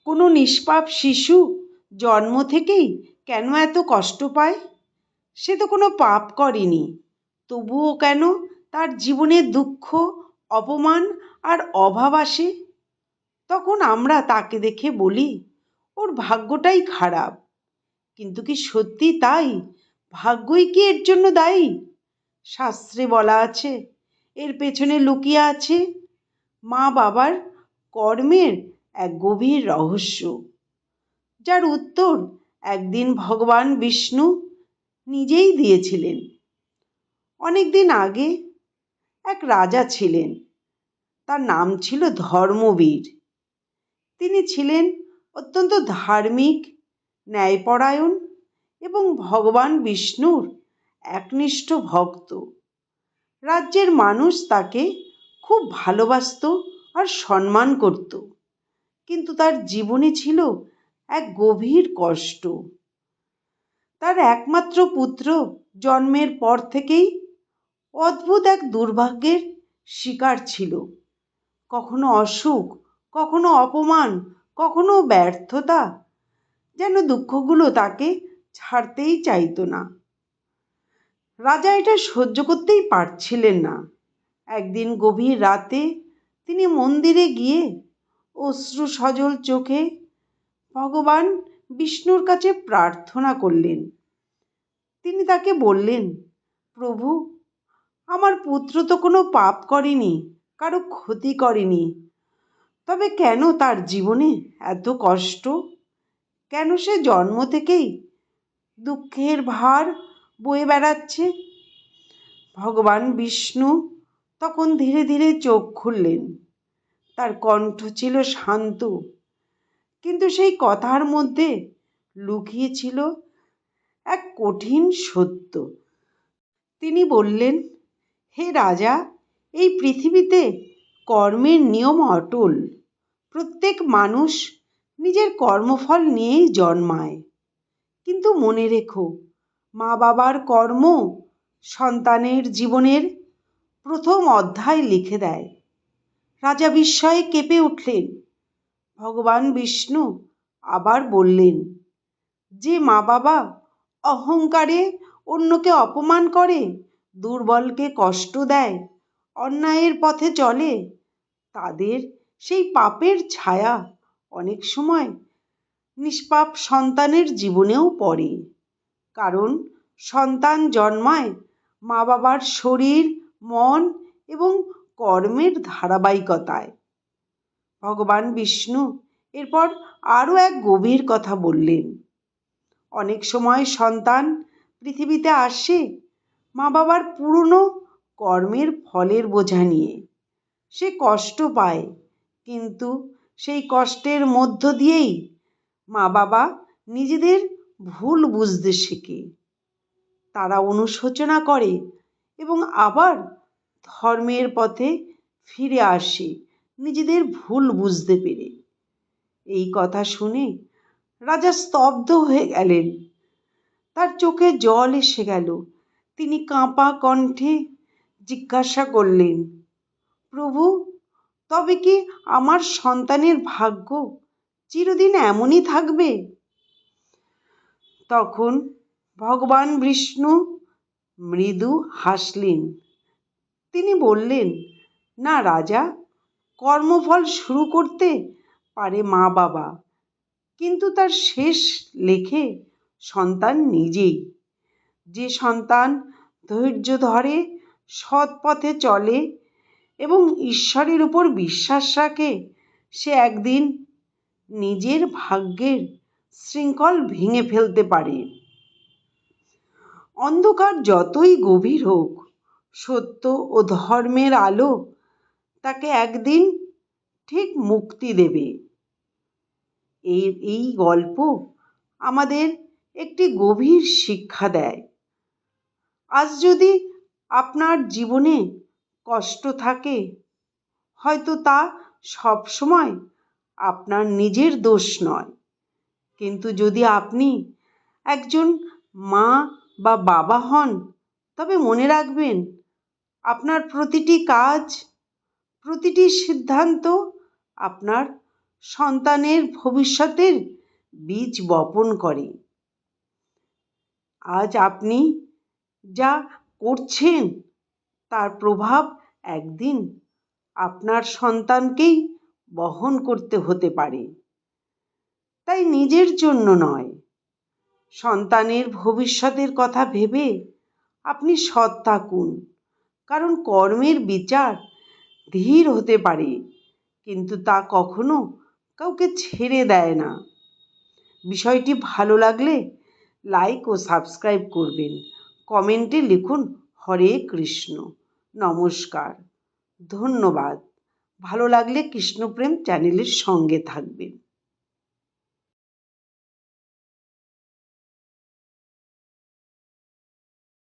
কোনো নিষ্পাপ শিশু জন্ম থেকেই কেন এত কষ্ট পায়? সে তো কোনো পাপ করেনি, তবুও কেন তার জীবনে দুঃখ, অপমান আর অভাব আসে? তখন আমরা তাকে দেখে বলি, ওর ভাগ্যটাই খারাপ। কিন্তু কি সত্যি তাই? ভাগ্যই কি এর জন্য দায়ী? শাস্ত্রে বলা আছে, এর পেছনে লুকিয়ে আছে মা বাবার কর্মের এক গভীর রহস্য, যার উত্তর একদিন ভগবান বিষ্ণু নিজেই দিয়েছিলেন। অনেক দিন আগে এক রাজা ছিলেন, তার নাম ছিল ধর্মবীর। তিনি ছিলেন অত্যন্ত ধার্মিক, ন্যায়পরায়ণ এবং ভগবান বিষ্ণুর একনিষ্ঠ ভক্ত। রাজ্যের মানুষ তাকে খুব ভালোবাসত আর সম্মান করত। কিন্তু তার জীবনে ছিল এক গভীর কষ্ট। তার একমাত্র পুত্র জন্মের পর থেকেই অদ্ভুত এক দুর্ভাগ্যের শিকার ছিল। কখনো অসুখ, কখনো অপমান, কখনো ব্যর্থতা, যেন দুঃখগুলো তাকে ছাড়তেই চাইতো না। রাজা এটা সহ্য করতেই পারছিলেন না। একদিন গভীর রাতে তিনি মন্দিরে গিয়ে অশ্রু সজল চোখে ভগবান বিষ্ণুর কাছে প্রার্থনা করলেন। তিনি তাকে বললেন, প্রভু, আমার পুত্র তো কোনো পাপ করেনি, কারো ক্ষতি করেনি, তবে কেন তার জীবনে এত কষ্ট? কেন সে জন্ম থেকেই দুঃখের ভার বয়ে বেড়াচ্ছে? ভগবান বিষ্ণু তখন ধীরে ধীরে চোখ খুললেন। তার কণ্ঠ ছিল শান্ত, কিন্তু সেই কথার মধ্যে লুকিয়ে ছিল এক কঠিন সত্য। তিনি বললেন, হে রাজা, এই পৃথিবীতে কর্মের নিয়ম অটল। প্রত্যেক মানুষ নিজের কর্মফল নিয়েই জন্মায়। কিন্তু মনে রেখো, মা বাবার কর্ম সন্তানের জীবনের প্রথম অধ্যায় লিখে দেয়। রাজা বিস্ময়ে কেঁপে উঠলেন। ভগবান বিষ্ণু আবার বললেন, যে মা বাবা অহংকারে অন্যকে অপমান করে, দুর্বলকে কষ্ট দেয়, অন্যায়ের পথে চলে, তাদের সেই পাপের ছায়া অনেক সময় নিষ্পাপ সন্তানের জীবনেও পড়ে। কারণ সন্তান জন্মায় মা বাবার শরীর, মন এবং কর্মের ধারাবাহিকতায়। ভগবান বিষ্ণু এরপর আরও এক গভীর কথা বললেন। অনেক সময় সন্তান পৃথিবীতে আসে মা বাবার পুরনো কর্মের ফলের বোঝা নিয়ে। সে কষ্ট পায়, কিন্তু সেই কষ্টের মধ্য দিয়েই মা বাবা নিজেদের ভুল বুঝতে শেখে। তারা অনুশোচনা করে এবং আবার ধর্মের পথে ফিরে আসে নিজেদের ভুল বুঝতে পেরে। এই কথা শুনে রাজা স্তব্ধ হয়ে গেলেন। তার চোখে জল এসে গেল। তিনি কাঁপা কণ্ঠে জিজ্ঞাসা করলেন, প্রভু, তবে কি আমার সন্তানের ভাগ্য চিরদিন এমনই থাকবে? তখন ভগবান বিষ্ণু মৃদু হাসলেন। তিনি বললেন, না রাজা, কর্মফল শুরু করতে পারে মা বাবা, কিন্তু তার শেষ লেখে সন্তান নিজেই। যে সন্তান ধৈর্য ধরে, সৎ পথে চলে এবং ঈশ্বরের উপর বিশ্বাস রাখে, সে একদিন নিজের ভাগ্যের শৃঙ্খল ভেঙে ফেলতে পারে। অন্ধকার যতই গভীর হোক, সত্য ও ধর্মের আলো তাকে একদিন ঠিক মুক্তি দেবে। এই গল্প আমাদের একটি গভীর শিক্ষা দেয়। আজ যদি আপনার জীবনে কষ্ট থাকে, হয়তো তা সবসময় আপনার নিজের দোষ নয়। কিন্তু যদি আপনি একজন মা বা বাবা হন, তবে মনে রাখবেন, আপনার প্রতিটি কাজ, প্রতিটি সিদ্ধান্ত আপনার সন্তানের ভবিষ্যতের বীজ বপন করে। আজ আপনি যা করছেন তার প্রভাব একদিন আপনার সন্তানকেই বহন করতে হতে পারে। তাই নিজের জন্য নয়, সন্তানের ভবিষ্যতের কথা ভেবে আপনি সৎ থাকুন। কারণ কর্মের বিচার ধীর হতে পারে, কিন্তু তা কখনো কাউকে ছেড়ে দেয় না। বিষয়টি ভালো লাগলে লাইক ও সাবস্ক্রাইব করবেন। কমেন্টে লিখুন হরে কৃষ্ণ। নমস্কার, ধন্যবাদ। ভালো লাগলে কৃষ্ণপ্রেম চ্যানেলের সঙ্গে থাকবেন।